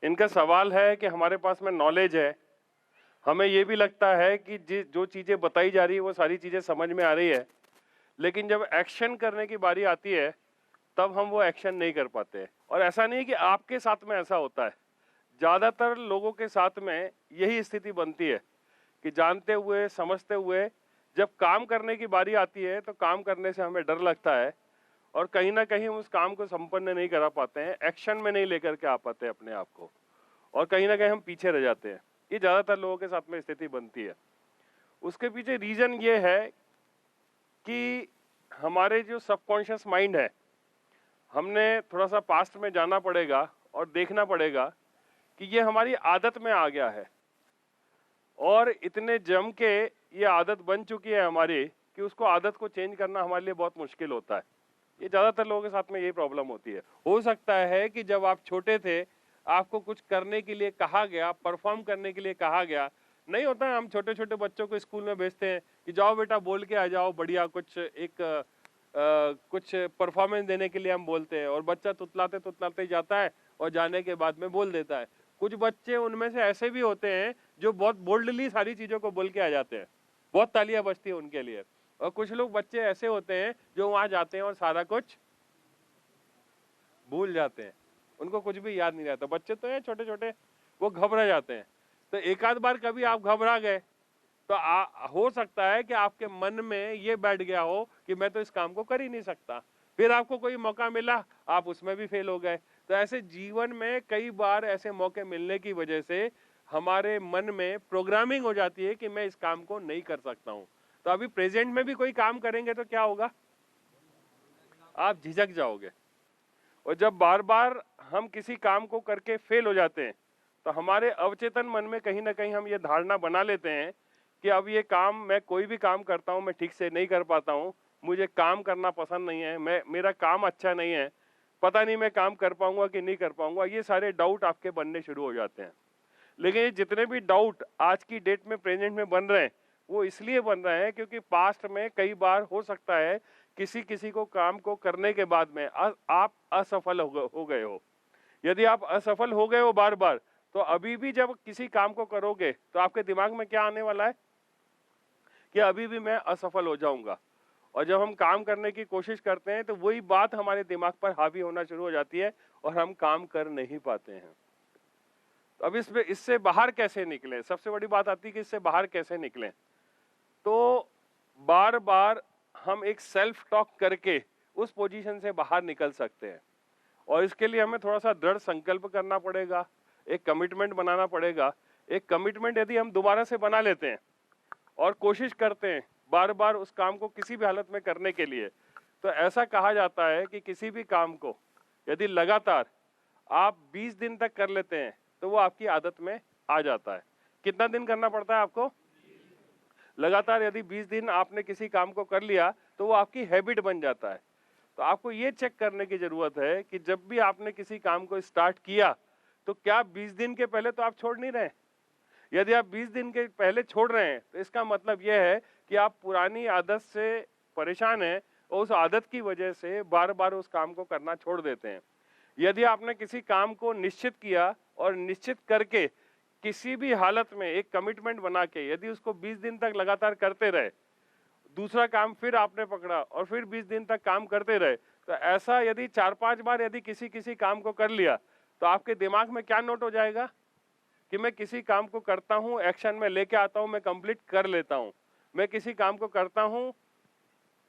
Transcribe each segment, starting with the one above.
इनका सवाल है कि हमारे पास में नॉलेज है, हमें ये भी लगता है कि जो चीज़ें बताई जा रही है वो सारी चीज़ें समझ में आ रही है, लेकिन जब एक्शन करने की बारी आती है तब हम वो एक्शन नहीं कर पाते। और ऐसा नहीं कि आपके साथ में ऐसा होता है, ज़्यादातर लोगों के साथ में यही स्थिति बनती है कि जानते हुए समझते हुए जब काम करने की बारी आती है तो काम करने से हमें डर लगता है और कहीं ना कहीं हम उस काम को संपन्न नहीं करा पाते हैं, एक्शन में नहीं लेकर के आ पाते अपने आप को, और कहीं ना कहीं हम पीछे रह जाते हैं। ये ज़्यादातर लोगों के साथ में स्थिति बनती है। उसके पीछे रीज़न ये है कि हमारे जो सबकॉन्शियस माइंड है, हमने थोड़ा सा पास्ट में जाना पड़ेगा और देखना पड़ेगा कि ये हमारी आदत में आ गया है और इतने जम के ये आदत बन चुकी है हमारी कि उसको आदत को चेंज करना हमारे लिए बहुत मुश्किल होता है। ये ज़्यादातर लोगों के साथ में यही प्रॉब्लम होती है। हो सकता है कि जब आप छोटे थे आपको कुछ करने के लिए कहा गया, परफॉर्म करने के लिए कहा गया। नहीं होता है, हम छोटे छोटे बच्चों को स्कूल में भेजते हैं कि जाओ बेटा बोल के आ जाओ, बढ़िया कुछ कुछ परफॉर्मेंस देने के लिए हम बोलते हैं और बच्चा तुतलाते तुतलाते ही जाता है और जाने के बाद में बोल देता है। कुछ बच्चे उनमें से ऐसे भी होते हैं जो बहुत बोल्डली सारी चीज़ों को बोल के आ जाते हैं, बहुत तालियां बजती है उनके लिए। और कुछ लोग बच्चे ऐसे होते हैं जो वहां जाते हैं और सारा कुछ भूल जाते हैं, उनको कुछ भी याद नहीं रहता। बच्चे तो हैं छोटे छोटे, वो घबरा जाते हैं। तो एक आध बार कभी आप घबरा गए तो हो सकता है कि आपके मन में ये बैठ गया हो कि मैं तो इस काम को कर ही नहीं सकता। फिर आपको कोई मौका मिला, आप उसमें भी फेल हो गए। तो ऐसे जीवन में कई बार ऐसे मौके मिलने की वजह से हमारे मन में प्रोग्रामिंग हो जाती है कि मैं इस काम को नहीं कर सकता हूं। तो अभी प्रेजेंट में भी कोई काम करेंगे तो क्या होगा, आप झिझक जाओगे। और जब बार बार हम किसी काम को करके फेल हो जाते हैं तो हमारे अवचेतन मन में कहीं ना कहीं हम ये धारणा बना लेते हैं कि अब ये काम, मैं कोई भी काम करता हूँ मैं ठीक से नहीं कर पाता हूँ, मुझे काम करना पसंद नहीं है, मेरा काम अच्छा नहीं है, पता नहीं मैं काम कर पाऊंगा कि नहीं कर पाऊंगा। ये सारे डाउट आपके बनने शुरू हो जाते हैं। लेकिन ये जितने भी डाउट आज की डेट में प्रेजेंट में बन रहे हैं वो इसलिए बन रहे हैं क्योंकि पास्ट में कई बार हो सकता है किसी किसी को काम को करने के बाद में आप असफल हो गए हो। यदि आप असफल हो गए हो बार बार, तो अभी भी जब किसी काम को करोगे तो आपके दिमाग में क्या आने वाला है कि अभी भी मैं असफल हो जाऊंगा। और जब हम काम करने की कोशिश करते हैं तो वही बात हमारे दिमाग पर हावी होना शुरू हो जाती है और हम काम कर नहीं पाते हैं। तो अब इससे बाहर कैसे निकलें, सबसे बड़ी बात आती है कि इससे बाहर कैसे निकलें। तो बार बार हम एक सेल्फ टॉक करके उस पोजीशन से बाहर निकल सकते हैं और इसके लिए हमें थोड़ा सा दृढ़ संकल्प करना पड़ेगा, एक कमिटमेंट बनाना पड़ेगा। एक कमिटमेंट यदि हम दोबारा से बना लेते हैं और कोशिश करते हैं बार बार उस काम को किसी भी हालत में करने के लिए, तो ऐसा कहा जाता है कि किसी भी काम को यदि लगातार आप 20 दिन तक कर लेते हैं तो वो आपकी आदत में आ जाता है। कितना दिन करना पड़ता है आपको? लगातार यदि 20 दिन आपने किसी काम को कर लिया तो वो आपकी हैबिट बन जाता है। तो आपको ये चेक करने की जरूरत है कि जब भी आपने किसी काम को स्टार्ट किया तो क्या 20 दिन के पहले तो आप छोड़ नहीं रहे। यदि आप 20 दिन के पहले छोड़ रहे हैं तो इसका मतलब यह है कि आप पुरानी आदत से परेशान हैं और उस आदत की वजह से बार बार उस काम को करना छोड़ देते हैं। यदि आपने किसी काम को निश्चित किया और निश्चित करके किसी भी हालत में एक कमिटमेंट बना के यदि उसको 20 दिन तक लगातार करते रहे, दूसरा काम फिर आपने पकड़ा और फिर 20 दिन तक काम करते रहे, तो ऐसा यदि 4-5 बार यदि किसी किसी काम को कर लिया तो आपके दिमाग में क्या नोट हो जाएगा कि मैं किसी काम को करता हूं, एक्शन में लेके आता हूं, मैं कंप्लीट कर लेता हूं। मैं किसी काम को करता हूं,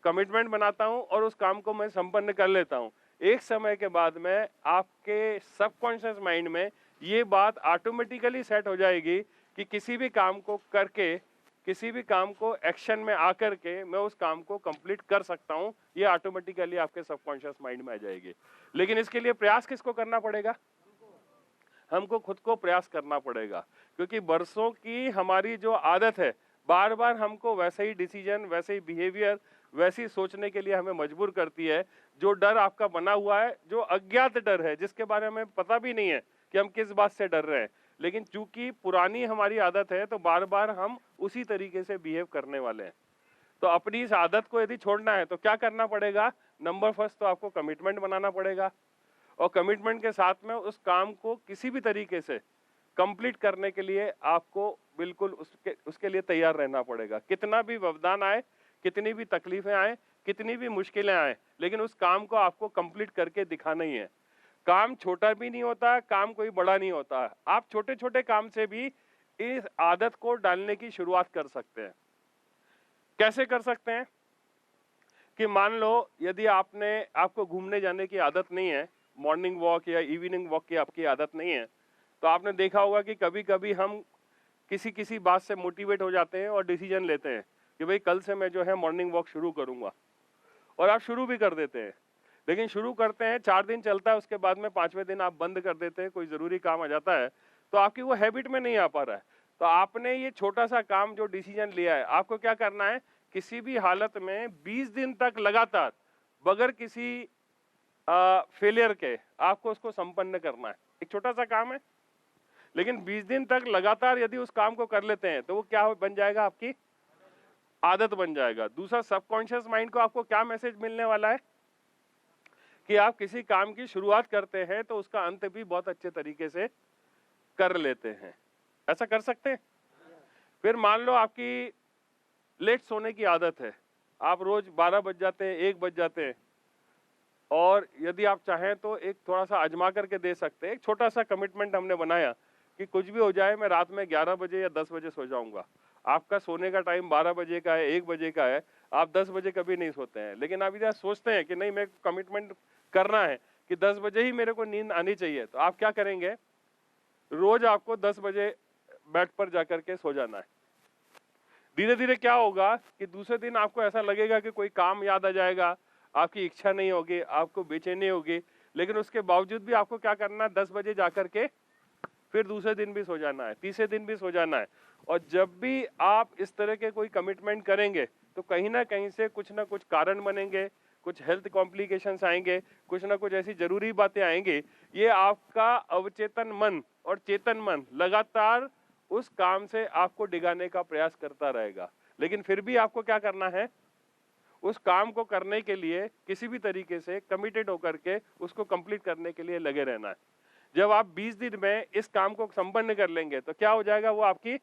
कमिटमेंट बनाता हूं और उस काम को मैं संपन्न कर लेता हूं। एक समय के बाद में आपके सबकॉन्शियस माइंड में ये बात ऑटोमेटिकली सेट हो जाएगी कि किसी भी काम को करके, किसी भी काम को एक्शन में आकर के मैं उस काम को कंप्लीट कर सकता हूं। ये ऑटोमेटिकली आपके सबकॉन्शियस माइंड में आ जाएगी। लेकिन इसके लिए प्रयास किसको करना पड़ेगा? हमको खुद को प्रयास करना पड़ेगा, क्योंकि बरसों की हमारी जो आदत है बार बार हमको वैसे ही डिसीजन, वैसे ही बिहेवियर, वैसी सोचने के लिए हमें मजबूर करती है। जो डर आपका बना हुआ है, जो अज्ञात डर है जिसके बारे में पता भी नहीं है कि हम किस बात से डर रहे हैं, लेकिन चूंकि पुरानी हमारी आदत है तो बार बार हम उसी तरीके से बिहेव करने वाले हैं। तो अपनी इस आदत को यदि छोड़ना है तो क्या करना पड़ेगा? नंबर फर्स्ट तो आपको कमिटमेंट बनाना पड़ेगा और कमिटमेंट के साथ में उस काम को किसी भी तरीके से कंप्लीट करने के लिए आपको बिल्कुल उसके लिए तैयार रहना पड़ेगा। कितना भी व्यवधान आए, कितनी भी तकलीफें आए, कितनी भी मुश्किलें आए, लेकिन उस काम को आपको कंप्लीट करके दिखाना ही है। काम छोटा भी नहीं होता, काम कोई बड़ा नहीं होता। आप छोटे छोटे काम से भी इस आदत को डालने की शुरुआत कर सकते हैं। कैसे कर सकते हैं कि मान लो यदि आपको घूमने जाने की आदत नहीं है, मॉर्निंग वॉक या इवनिंग वॉक की आपकी आदत नहीं है, तो आपने देखा होगा कि कभी कभी हम किसी किसी बात से मोटिवेट हो जाते हैं और डिसीजन लेते हैं कि भाई कल से मैं जो है मॉर्निंग वॉक शुरू करूंगा, और आप शुरू भी कर देते हैं। लेकिन शुरू करते हैं, 4 दिन चलता है, उसके बाद में 5वें दिन आप बंद कर देते हैं, कोई जरूरी काम आ जाता है, तो आपकी वो हैबिट में नहीं आ पा रहा है। तो आपने ये छोटा सा काम जो डिसीजन लिया है, आपको क्या करना है, किसी भी हालत में 20 दिन तक लगातार बगैर किसी फेलियर के आपको उसको संपन्न करना है। एक छोटा सा काम है, लेकिन 20 दिन तक लगातार यदि उस काम को कर लेते हैं तो वो क्या बन जाएगा, आपकी आदत बन जाएगा। दूसरा, सबकॉन्शियस माइंड को आपको क्या मैसेज मिलने वाला है कि आप किसी काम की शुरुआत करते हैं तो उसका अंत भी बहुत अच्छे तरीके से कर लेते हैं। ऐसा कर सकते हैं। फिर मान लो आपकी लेट सोने की आदत है, आप रोज 12 बज जाते हैं, 1 बज जाते हैं, और यदि आप चाहें तो एक थोड़ा सा आजमा करके दे सकते हैं। एक छोटा सा कमिटमेंट हमने बनाया कि कुछ भी हो जाए मैं रात में 11 बजे या 10 बजे सो जाऊंगा। आपका सोने का टाइम 12 बजे का है, 1 बजे का है, आप 10 बजे कभी नहीं सोते हैं, लेकिन आप इधर सोचते हैं कि नहीं, मैं कमिटमेंट करना है कि 10 बजे ही मेरे को नींद आनी चाहिए। तो आप क्या करेंगे, रोज आपको 10 बजे बेड पर जाकर के सो जाना है। धीरे धीरे क्या होगा कि दूसरे दिन आपको ऐसा लगेगा कि कोई काम याद आ जाएगा, आपकी इच्छा नहीं होगी, आपको बेचैनी होगी, लेकिन उसके बावजूद भी आपको क्या करना है, 10 बजे जाकर के फिर दूसरे दिन भी सो जाना है, तीसरे दिन भी सो जाना है। और जब भी आप इस तरह के कोई कमिटमेंट करेंगे तो कहीं ना कहीं से कुछ ना कुछ कारण बनेंगे, कुछ हेल्थ कॉम्प्लिकेशंस आएंगे, कुछ ना कुछ ऐसी जरूरी बातें आएंगी। ये आपका अवचेतन मन और चेतन मन लगातार उस काम से आपको डिगाने का प्रयास करता रहेगा। लेकिन फिर भी आपको क्या करना है, उस काम को करने के लिए किसी भी तरीके से कमिटेड होकर के उसको कंप्लीट करने के लिए लगे रहना है। जब आप 20 दिन में इस काम को संपन्न कर लेंगे तो क्या हो जाएगा, वो आपकी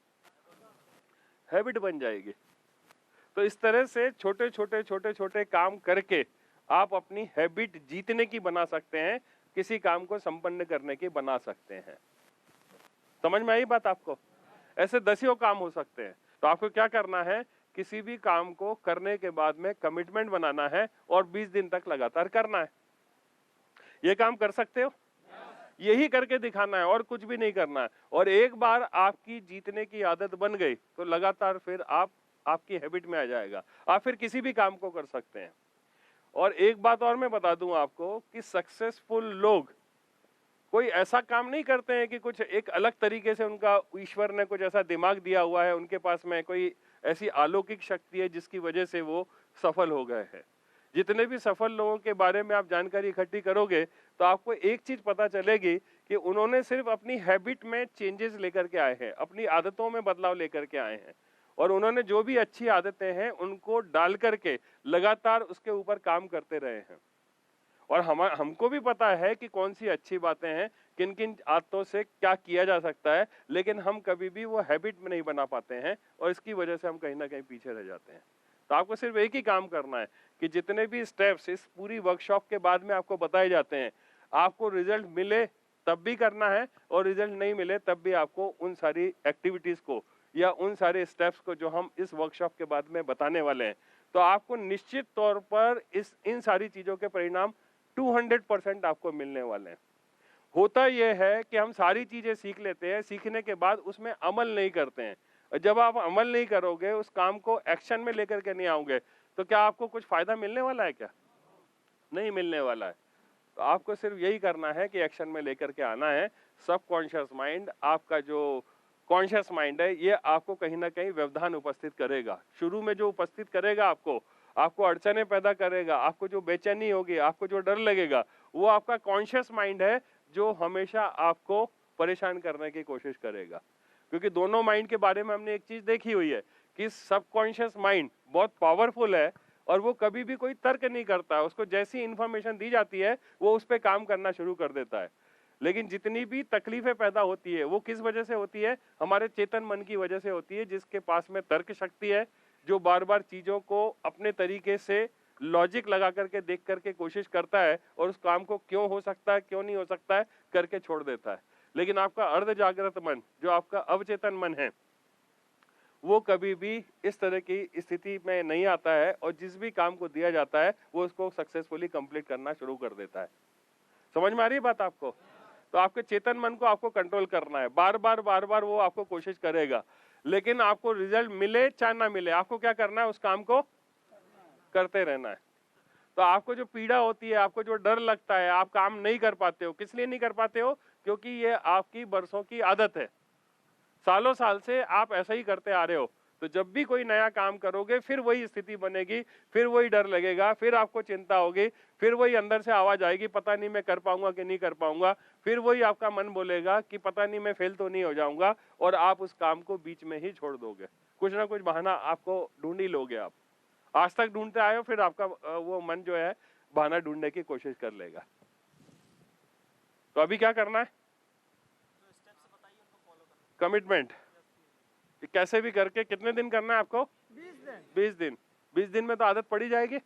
हैबिट बन जाएगी। तो इस तरह से छोटे छोटे काम करके आप अपनी हैबिट जीतने की बना सकते हैं, किसी काम को संपन्न करने की बना सकते हैं। समझ में आई बात आपको? ऐसे दसियों काम हो सकते हैं। तो आपको क्या करना है, किसी भी काम को करने के बाद में कमिटमेंट बनाना है और 20 दिन तक लगातार करना है। ये काम कर सकते हो? यही करके दिखाना है और कुछ भी नहीं करना है। और एक बार आपकी जीतने की आदत बन गई तो लगातार फिर आपकी हैबिट में आ जाएगा, आप फिर किसी भी काम को कर सकते हैं। और एक बात और मैं बता दूं आपको कि सक्सेसफुल लोग कोई ऐसा काम नहीं करते हैं कि कुछ एक अलग तरीके से उनका ईश्वर ने कुछ ऐसा दिमाग दिया हुआ है, उनके पास में कोई ऐसी अलौकिक शक्ति है जिसकी वजह से वो सफल हो गए हैं। जितने भी सफल लोगों के बारे में आप जानकारी इकट्ठी करोगे तो आपको एक चीज पता चलेगी कि उन्होंने सिर्फ अपनी हैबिट में चेंजेस लेकर के आए हैं, अपनी आदतों में बदलाव लेकर के आए हैं, और उन्होंने जो भी अच्छी आदतें हैं उनको डाल करके लगातार उसके ऊपर काम करते रहे हैं। और हमको भी पता है कि कौन सी अच्छी बातें हैं, किन किन आदतों से क्या किया जा सकता है, लेकिन हम कभी भी वो हैबिट में नहीं बना पाते हैं और इसकी वजह से हम कहीं ना कहीं पीछे रह जाते हैं। तो आपको सिर्फ एक ही काम करना है कि जितने भी स्टेप्स इस पूरी वर्कशॉप के बाद में आपको बताए जाते हैं, आपको रिजल्ट मिले तब भी करना है और रिजल्ट नहीं मिले तब भी आपको उन सारी एक्टिविटीज को या उन सारे स्टेप्स को जो हम इस वर्कशॉप के बाद में बताने वाले हैं, तो आपको निश्चित तौर पर इन सारी चीजों के परिणाम 200% आपको मिलने वाले हैं। होता यह है कि हम सारी चीजें सीख लेते हैं, सीखने के बाद उसमें अमल नहीं करते हैं। और जब आप अमल नहीं करोगे, उस काम को एक्शन में लेकर के नहीं आओगे, तो क्या आपको कुछ फायदा मिलने वाला है? क्या नहीं मिलने वाला है। तो आपको सिर्फ यही करना है कि एक्शन में लेकर के आना है। सबकॉन्शियस माइंड, आपका जो कॉन्शियस माइंड है, ये आपको कहीं ना कहीं व्यवधान उपस्थित करेगा। शुरू में जो उपस्थित करेगा आपको अड़चने पैदा करेगा, आपको जो बेचैनी होगी, आपको जो डर लगेगा, वो आपका कॉन्शियस माइंड है जो हमेशा आपको परेशान करने की कोशिश करेगा। क्योंकि दोनों माइंड के बारे में हमने एक चीज देखी हुई है कि सबकॉन्शियस माइंड बहुत पावरफुल है, और वो कभी भी कोई तर्क नहीं करता, उसको जैसी इंफॉर्मेशन दी जाती है वो उस पर काम करना शुरू कर देता है। लेकिन जितनी भी तकलीफें पैदा होती है वो किस वजह से होती है? हमारे चेतन मन की वजह से होती है, जिसके पास में तर्क शक्ति है, जो बार बार चीजों को अपने तरीके से लॉजिक लगा करके देख करके कोशिश करता है और उस काम को क्यों हो सकता है, क्यों नहीं हो सकता है करके छोड़ देता है। लेकिन आपका अर्ध जागृत मन, जो आपका अवचेतन मन है, वो कभी भी इस तरह की स्थिति में नहीं आता है और जिस भी काम को दिया जाता है वो उसको सक्सेसफुली कंप्लीट करना शुरू कर देता है। समझ में आ रही है बात आपको? तो आपके चेतन मन को आपको कंट्रोल करना है, बार बार वो आपको कोशिश करेगा, लेकिन आपको रिजल्ट मिले चाहे ना मिले, आपको क्या करना है? उस काम को करते रहना है। तो आपको जो पीड़ा होती है, आपको जो डर लगता है, आप काम नहीं कर पाते हो, किस लिए नहीं कर पाते हो? क्योंकि ये आपकी बरसों की आदत है, सालों साल से आप ऐसा ही करते आ रहे हो। तो जब भी कोई नया काम करोगे फिर वही स्थिति बनेगी, फिर वही डर लगेगा, फिर आपको चिंता होगी, फिर वही अंदर से आवाज आएगी, पता नहीं मैं कर पाऊंगा कि नहीं कर पाऊंगा, फिर वही आपका मन बोलेगा कि पता नहीं मैं फेल तो नहीं हो जाऊंगा, और आप उस काम को बीच में ही छोड़ दोगे। कुछ ना कुछ बहाना आपको ढूंढ ही लोगे। आप आज तक ढूंढते आए हो, फिर आपका वो मन जो है बहाना ढूंढने की कोशिश कर लेगा। तो अभी क्या करना है? कमिटमेंट। कैसे भी करके कितने दिन करना है आपको? 20 दिन। 20 दिन में तो आदत पड़ी जाएगी।